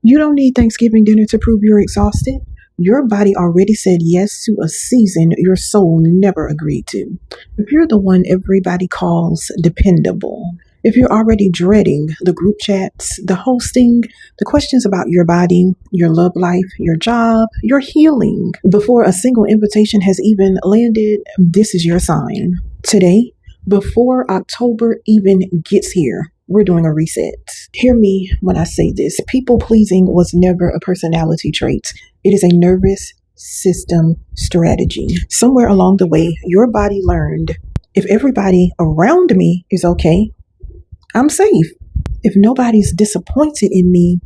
You don't need Thanksgiving dinner to prove you're exhausted. Your body already said yes to a season your soul never agreed to. If you're the one everybody calls dependable, if you're already dreading the group chats, the hosting, the questions about your body, your love life, your job, your healing, before a single invitation has even landed, this is your sign. Today, before October even gets here, we're doing a reset. Hear me when I say this. People pleasing was never a personality trait. It is a nervous system strategy. Somewhere along the way, your body learned, if everybody around me is okay, I'm safe. If nobody's disappointed in me,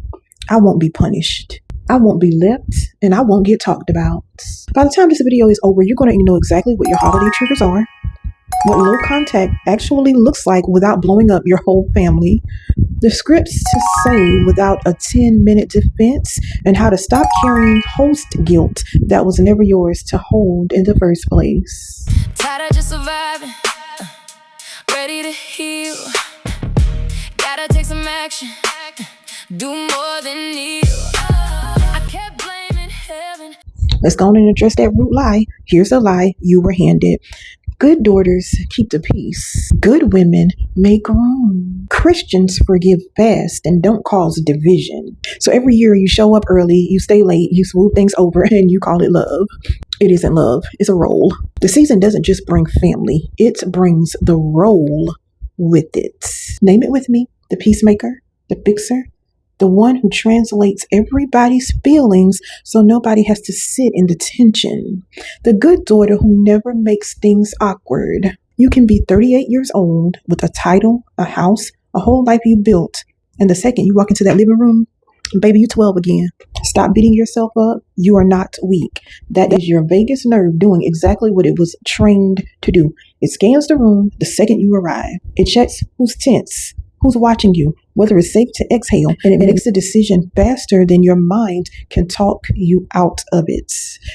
I won't be punished. I won't be left, and I won't get talked about. By the time this video is over, you're going to know exactly what your holiday triggers are, what low contact actually looks like without blowing up your whole family, the scripts to say without a 10-minute defense, and how to stop carrying host guilt that was never yours to hold in the first place. Tired of just surviving, ready to heal. Gotta take some action, do more than kneel. I kept blaming heaven. Let's go on and address that root lie. Here's a lie you were handed. Good daughters keep the peace. Good women make room. Christians forgive fast and don't cause division. So every year you show up early, you stay late, you smooth things over, and you call it love. It isn't love, it's a role. The season doesn't just bring family, it brings the role with it. Name it with me. The peacemaker, the fixer, the one who translates everybody's feelings so nobody has to sit in the tension. The good daughter who never makes things awkward. You can be 38 years old with a title, a house, a whole life you built, and the second you walk into that living room, baby, you 12 again. Stop beating yourself up. You are not weak. That is your vagus nerve doing exactly what it was trained to do. It scans the room the second you arrive. It checks who's tense, who's watching you, whether it's safe to exhale, and it makes a decision faster than your mind can talk you out of it.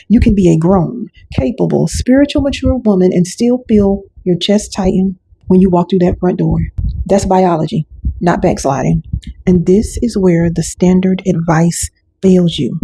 You can be a grown, capable, spiritual, mature woman and still feel your chest tighten when you walk through that front door. That's biology, not backsliding. And this is where the standard advice fails you.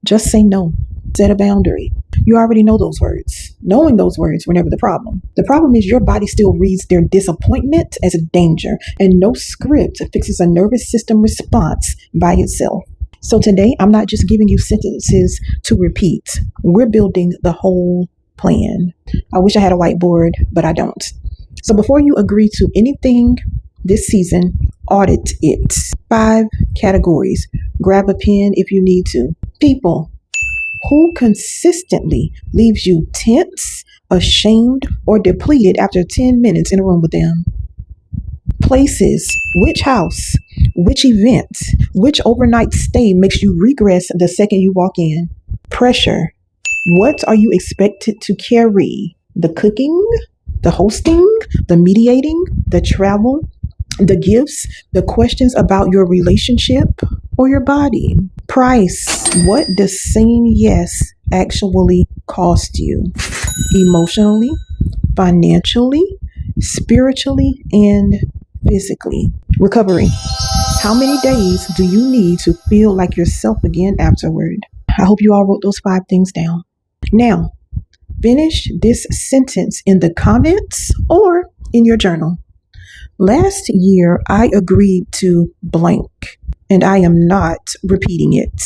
Just say no. Set a boundary. You already know those words. Knowing those words were never the problem. The problem is your body still reads their disappointment as a danger, and no script fixes a nervous system response by itself. So today, I'm not just giving you sentences to repeat. We're building the whole plan. I wish I had a whiteboard, but I don't. So before you agree to anything this season, audit it. 5 categories. Grab a pen if you need to. People who consistently leaves you tense, ashamed, or depleted after 10 minutes in a room with them. Places, which house, which event, which overnight stay makes you regress the second you walk in. Pressure, what are you expected to carry? The cooking, the hosting, the mediating, the travel, the gifts, the questions about your relationship or your body. Price, what does saying yes actually cost you? Emotionally, financially, spiritually, and physically. Recovery, how many days do you need to feel like yourself again afterward? I hope you all wrote those 5 things down. Now, finish this sentence in the comments or in your journal. Last year, I agreed to blank, and I am not repeating it.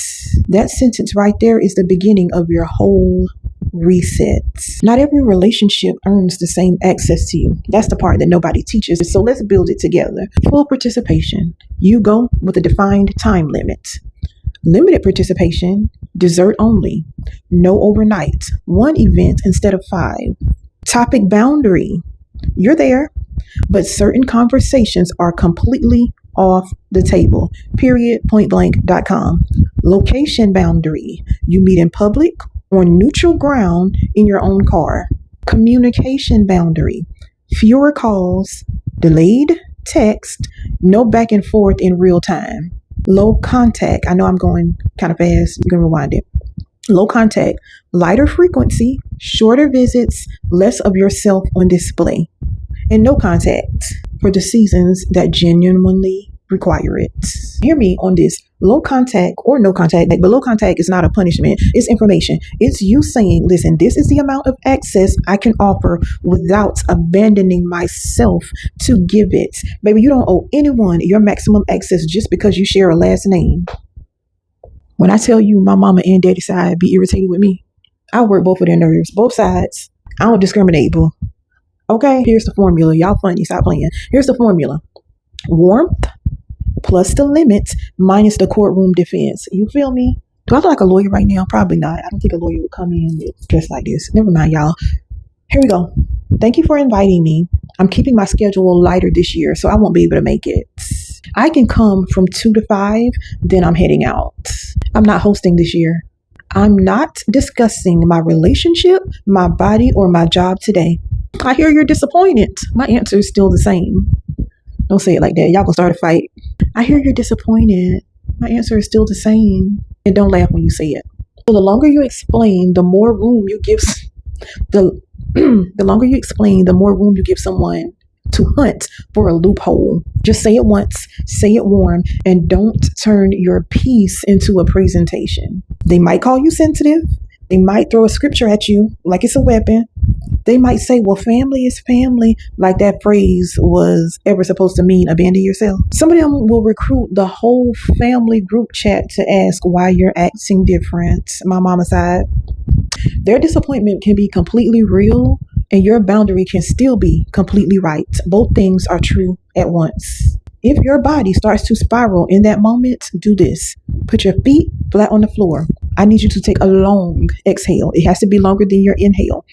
That sentence right there is the beginning of your whole reset. Not every relationship earns the same access to you. That's the part that nobody teaches. So let's build it together. Full participation. You go with a defined time limit. Limited participation, dessert only. No overnight. 1 event instead of 5. Topic boundary. You're there, but certain conversations are completely off the table. Period. Pointblank.com. Location boundary. You meet in public on neutral ground in your own car. Communication boundary. Fewer calls, delayed text, no back and forth in real time. Low contact. I know I'm going kind of fast. You can rewind it. Low contact, lighter frequency, shorter visits, less of yourself on display. And no contact for the seasons that genuinely require it. Hear me on this. Low contact or no contact, but low contact is not a punishment. It's information. It's you saying, listen, this is the amount of access I can offer without abandoning myself to give it. Baby, you don't owe anyone your maximum access just because you share a last name. When I tell you my mama and daddy side be irritated with me, I work both of their nerves, both sides. I don't discriminate, boo. Okay, here's the formula. Y'all funny, stop playing. Here's the formula. Warmth plus the limits minus the courtroom defense. You feel me? Do I look like a lawyer right now? Probably not. I don't think a lawyer would come in dressed like this. Never mind, y'all. Here we go. Thank you for inviting me. I'm keeping my schedule lighter this year, so I won't be able to make it. I can come from 2 to 5, then I'm heading out. I'm not hosting this year. I'm not discussing my relationship, my body, or my job today. I hear you're disappointed. My answer is still the same. Don't say it like that. Y'all gonna start a fight. I hear you're disappointed. My answer is still the same. And don't laugh when you say it. So the longer you explain, the more room you give the longer you explain, the more room you give someone to hunt for a loophole. Just say it once, say it warm, and don't turn your piece into a presentation. They might call you sensitive. They might throw a scripture at you like it's a weapon. They might say, well, family is family, like that phrase was ever supposed to mean abandon yourself. Some of them will recruit the whole family group chat to ask why you're acting different. My mama side. Their disappointment can be completely real and your boundary can still be completely right. Both things are true at once. If your body starts to spiral in that moment, do this. Put your feet flat on the floor. I need you to take a long exhale. It has to be longer than your inhale.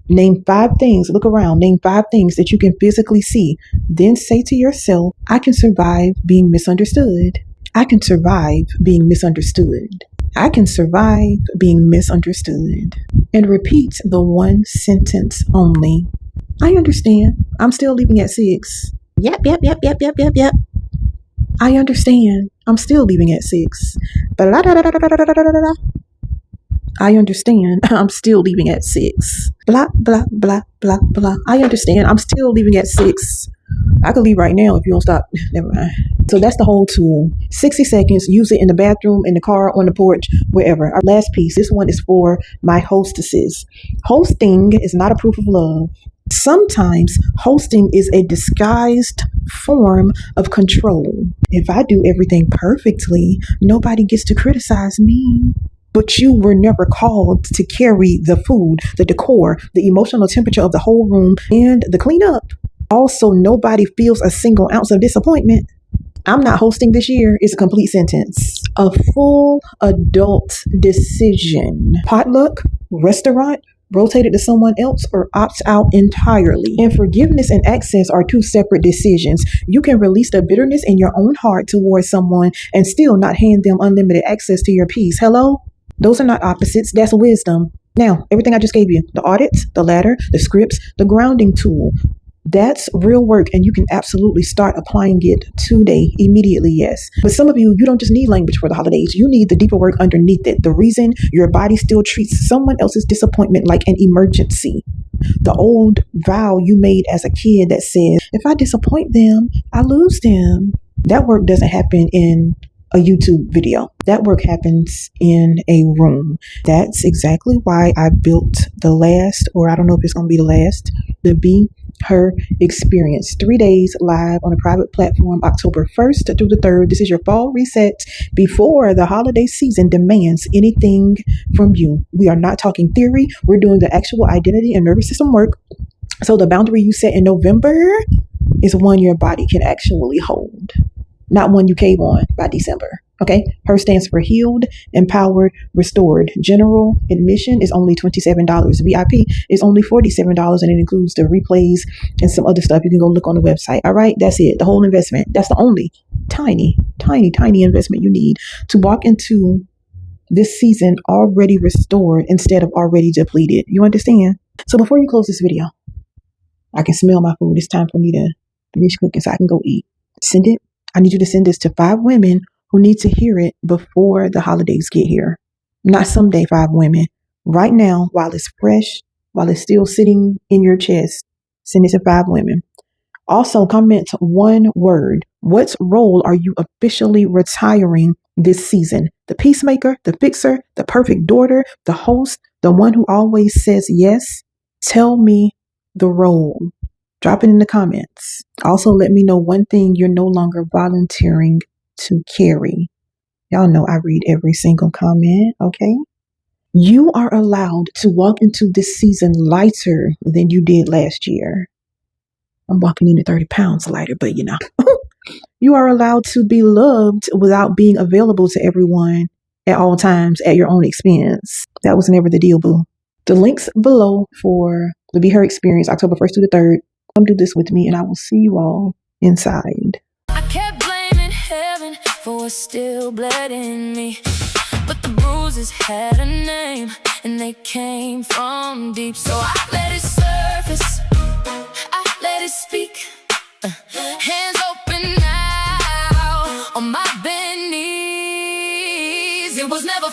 Name 5 things. Look around. Name 5 things that you can physically see. Then say to yourself, I can survive being misunderstood. I can survive being misunderstood. I can survive being misunderstood. And repeat the one sentence only. I understand. I'm still leaving at 6. Yep. I understand. I'm still leaving at 6. I understand. I'm still leaving at 6. Blah, blah, blah, blah, blah. I understand. I'm still leaving at 6. I could leave right now if you don't stop. Never mind. So that's the whole tool. 60 seconds. Use it in the bathroom, in the car, on the porch, wherever. Our last piece. This one is for my hostesses. Hosting is not a proof of love. Sometimes hosting is a disguised form of control. If I do everything perfectly, nobody gets to criticize me. But you were never called to carry the food, the decor, the emotional temperature of the whole room, and the cleanup. Also, nobody feels a single ounce of disappointment. I'm not hosting this year is a complete sentence. A full adult decision. Potluck, restaurant, rotate it to someone else, or opt out entirely. And forgiveness and access are 2 separate decisions. You can release the bitterness in your own heart towards someone and still not hand them unlimited access to your peace. Hello? Those are not opposites. That's wisdom. Now, everything I just gave you, the audit, the ladder, the scripts, the grounding tool, that's real work, and you can absolutely start applying it today, immediately, yes. But some of you don't just need language for the holidays. You need the deeper work underneath it. The reason your body still treats someone else's disappointment like an emergency. The old vow you made as a kid that says, if I disappoint them, I lose them. That work doesn't happen in a YouTube video. That work happens in a room. That's exactly why I built the last, or I don't know if it's going to be the last, the Be Her experience. 3 days live on a private platform, October 1st through the 3rd. This is your fall reset before the holiday season demands anything from you. We are not talking theory. We're doing the actual identity and nervous system work. So the boundary you set in November is one your body can actually hold, not one you cave on by December. Okay. HER stands for healed, empowered, restored. General admission is only $27. VIP is only $47, and it includes the replays and some other stuff. You can go look on the website. All right. That's it. The whole investment. That's the only tiny investment you need to walk into this season already restored instead of already depleted. You understand? So before you close this video, I can smell my food. It's time for me to finish cooking so I can go eat. Send it. I need you to send this to 5 women who need to hear it before the holidays get here. Not someday, 5 women. Right now, while it's fresh, while it's still sitting in your chest, send it to 5 women. Also, comment one word What role are you officially retiring this season? The peacemaker, the fixer, the perfect daughter, the host, the one who always says yes? Tell me the role. Drop it in the comments. Also, let me know one thing you're no longer volunteering to carry. Y'all know I read every single comment, okay? You are allowed to walk into this season lighter than you did last year. I'm walking in at 30 pounds lighter, but you know. You are allowed to be loved without being available to everyone at all times at your own expense. That was never the deal, boo. The links below for the Be Her experience, October 1st through the 3rd. Come do this with me, and I will see you all inside. I kept blaming heaven for what still bled in me, but the bruises had a name, and they came from deep. So I let it surface, I let it speak. Hands open now on my bent knees. It was never